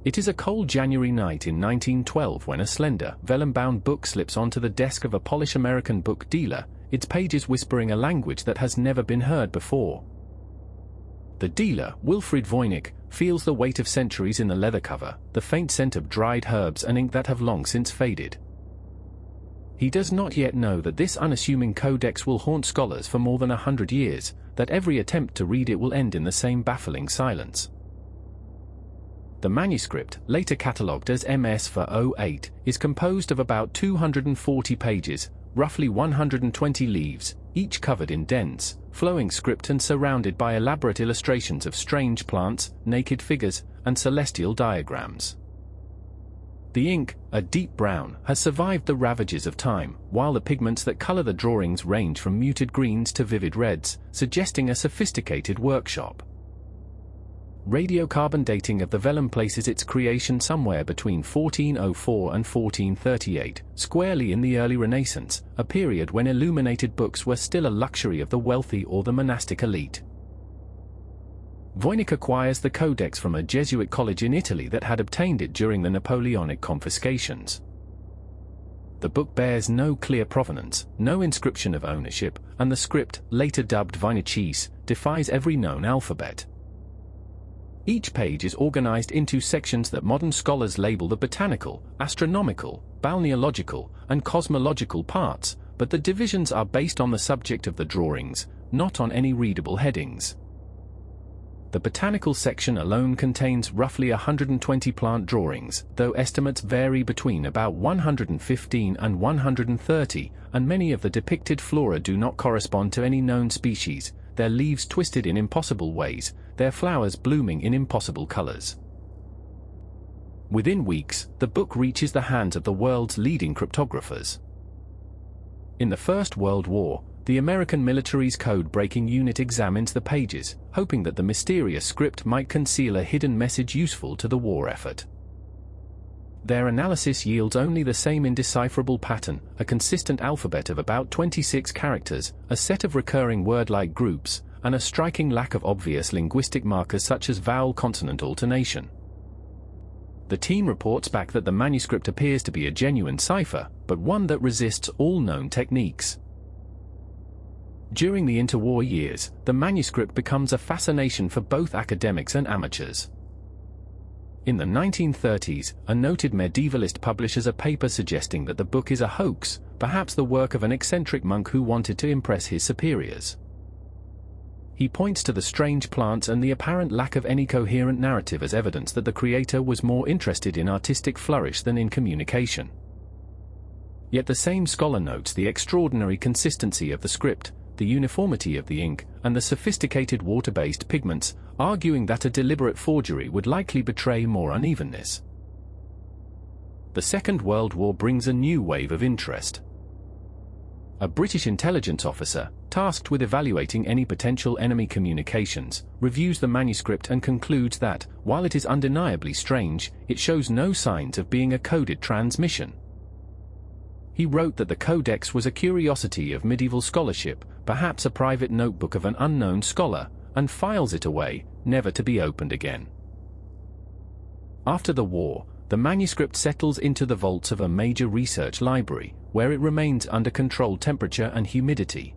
It is a cold January night in 1912 when a slender, vellum-bound book slips onto the desk of a Polish American book dealer, its pages whispering a language that has never been heard before. The dealer, Wilfried Voynich, feels the weight of centuries in the leather cover, the faint scent of dried herbs and ink that have long since faded. He does not yet know that this unassuming codex will haunt scholars for more than 100 years, that every attempt to read it will end in the same baffling silence. The manuscript, later catalogued as MS for 08, is composed of about 240 pages, roughly 120 leaves, each covered in dense, flowing script and surrounded by elaborate illustrations of strange plants, naked figures, and celestial diagrams. The ink, a deep brown, has survived the ravages of time, while the pigments that color the drawings range from muted greens to vivid reds, suggesting a sophisticated workshop. Radiocarbon dating of the vellum places its creation somewhere between 1404 and 1438, squarely in the early Renaissance, a period when illuminated books were still a luxury of the wealthy or the monastic elite. Voynich acquires the codex from a Jesuit college in Italy that had obtained it during the Napoleonic confiscations. The book bears no clear provenance, no inscription of ownership, and the script, later dubbed Voynich, defies every known alphabet. Each page is organized into sections that modern scholars label the botanical, astronomical, balneological, and cosmological parts, but the divisions are based on the subject of the drawings, not on any readable headings. The botanical section alone contains roughly 120 plant drawings, though estimates vary between about 115 and 130, and many of the depicted flora do not correspond to any known species, their leaves twisted in impossible ways, their flowers blooming in impossible colors. Within weeks, the book reaches the hands of the world's leading cryptographers. In the First World War, the American military's code-breaking unit examines the pages, hoping that the mysterious script might conceal a hidden message useful to the war effort. Their analysis yields only the same indecipherable pattern, a consistent alphabet of about 26 characters, a set of recurring word-like groups, and a striking lack of obvious linguistic markers such as vowel-consonant alternation. The team reports back that the manuscript appears to be a genuine cipher, but one that resists all known techniques. During the interwar years, the manuscript becomes a fascination for both academics and amateurs. In the 1930s, a noted medievalist publishes a paper suggesting that the book is a hoax, perhaps the work of an eccentric monk who wanted to impress his superiors. He points to the strange plants and the apparent lack of any coherent narrative as evidence that the creator was more interested in artistic flourish than in communication. Yet the same scholar notes the extraordinary consistency of the script, the uniformity of the ink, and the sophisticated water-based pigments, arguing that a deliberate forgery would likely betray more unevenness. The Second World War brings a new wave of interest. A British intelligence officer, tasked with evaluating any potential enemy communications, reviews the manuscript and concludes that, while it is undeniably strange, it shows no signs of being a coded transmission. He wrote that the codex was a curiosity of medieval scholarship, perhaps a private notebook of an unknown scholar, and files it away, never to be opened again. After the war, the manuscript settles into the vaults of a major research library, where it remains under controlled temperature and humidity.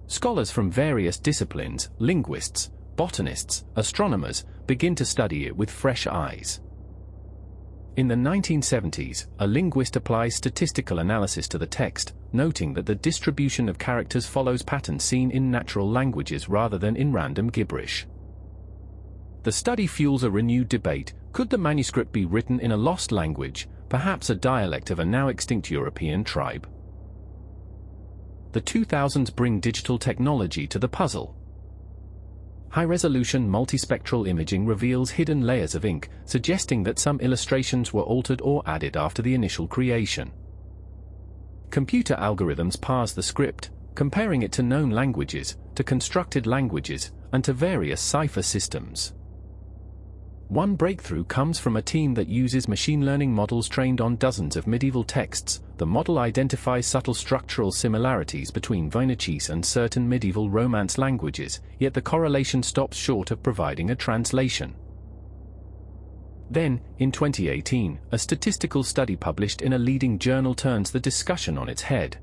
Scholars from various disciplines, linguists, botanists, astronomers, begin to study it with fresh eyes. In the 1970s, a linguist applies statistical analysis to the text, noting that the distribution of characters follows patterns seen in natural languages rather than in random gibberish. The study fuels a renewed debate: could the manuscript be written in a lost language, perhaps a dialect of a now extinct European tribe? The 2000s bring digital technology to the puzzle. High-resolution multispectral imaging reveals hidden layers of ink, suggesting that some illustrations were altered or added after the initial creation. Computer algorithms parse the script, comparing it to known languages, to constructed languages, and to various cipher systems. One breakthrough comes from a team that uses machine learning models trained on dozens of medieval texts. The model identifies subtle structural similarities between Voynich and certain medieval Romance languages, yet the correlation stops short of providing a translation. Then, in 2018, a statistical study published in a leading journal turns the discussion on its head.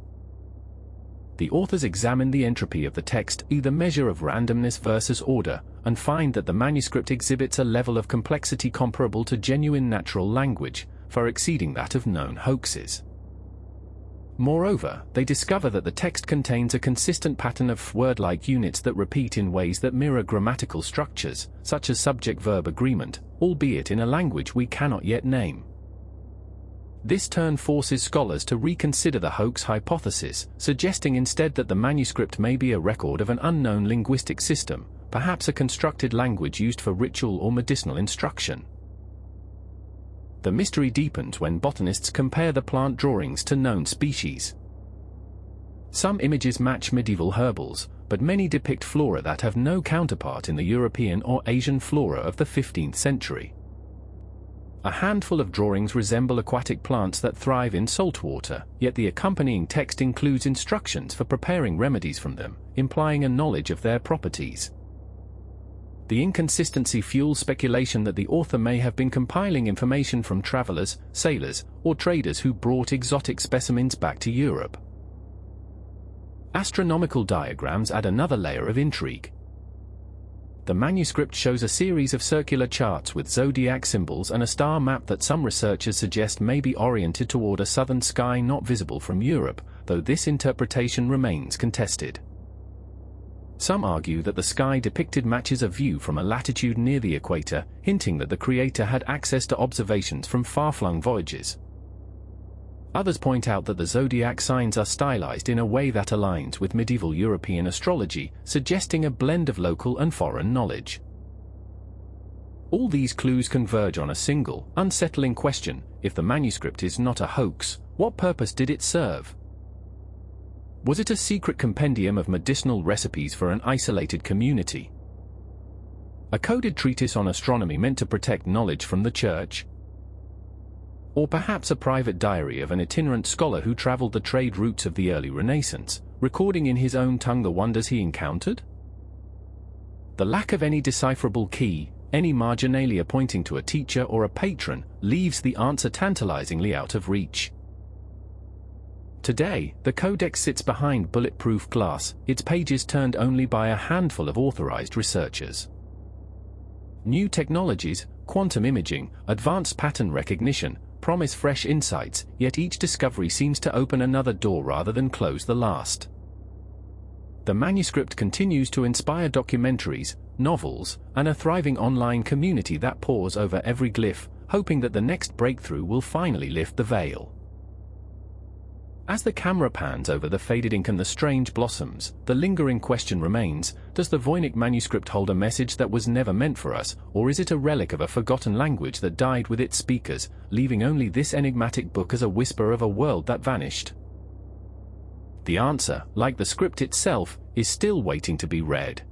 The authors examine the entropy of the text, the measure of randomness versus order, and find that the manuscript exhibits a level of complexity comparable to genuine natural language, far exceeding that of known hoaxes. Moreover, they discover that the text contains a consistent pattern of word-like units that repeat in ways that mirror grammatical structures, such as subject-verb agreement, albeit in a language we cannot yet name. This turn forces scholars to reconsider the hoax hypothesis, suggesting instead that the manuscript may be a record of an unknown linguistic system, perhaps a constructed language used for ritual or medicinal instruction. The mystery deepens when botanists compare the plant drawings to known species. Some images match medieval herbals, but many depict flora that have no counterpart in the European or Asian flora of the 15th century. A handful of drawings resemble aquatic plants that thrive in salt water, yet the accompanying text includes instructions for preparing remedies from them, implying a knowledge of their properties. The inconsistency fuels speculation that the author may have been compiling information from travelers, sailors, or traders who brought exotic specimens back to Europe. Astronomical diagrams add another layer of intrigue. The manuscript shows a series of circular charts with zodiac symbols and a star map that some researchers suggest may be oriented toward a southern sky not visible from Europe, though this interpretation remains contested. Some argue that the sky depicted matches a view from a latitude near the equator, hinting that the creator had access to observations from far-flung voyages. Others point out that the zodiac signs are stylized in a way that aligns with medieval European astrology, suggesting a blend of local and foreign knowledge. All these clues converge on a single, unsettling question: if the manuscript is not a hoax, what purpose did it serve? Was it a secret compendium of medicinal recipes for an isolated community? A coded treatise on astronomy meant to protect knowledge from the church? Or perhaps a private diary of an itinerant scholar who traveled the trade routes of the early Renaissance, recording in his own tongue the wonders he encountered? The lack of any decipherable key, any marginalia pointing to a teacher or a patron, leaves the answer tantalizingly out of reach. Today, the codex sits behind bulletproof glass, its pages turned only by a handful of authorized researchers. New technologies, quantum imaging, advanced pattern recognition, promise fresh insights, yet each discovery seems to open another door rather than close the last. The manuscript continues to inspire documentaries, novels, and a thriving online community that pores over every glyph, hoping that the next breakthrough will finally lift the veil. As the camera pans over the faded ink and the strange blossoms, the lingering question remains: does the Voynich manuscript hold a message that was never meant for us, or is it a relic of a forgotten language that died with its speakers, leaving only this enigmatic book as a whisper of a world that vanished? The answer, like the script itself, is still waiting to be read.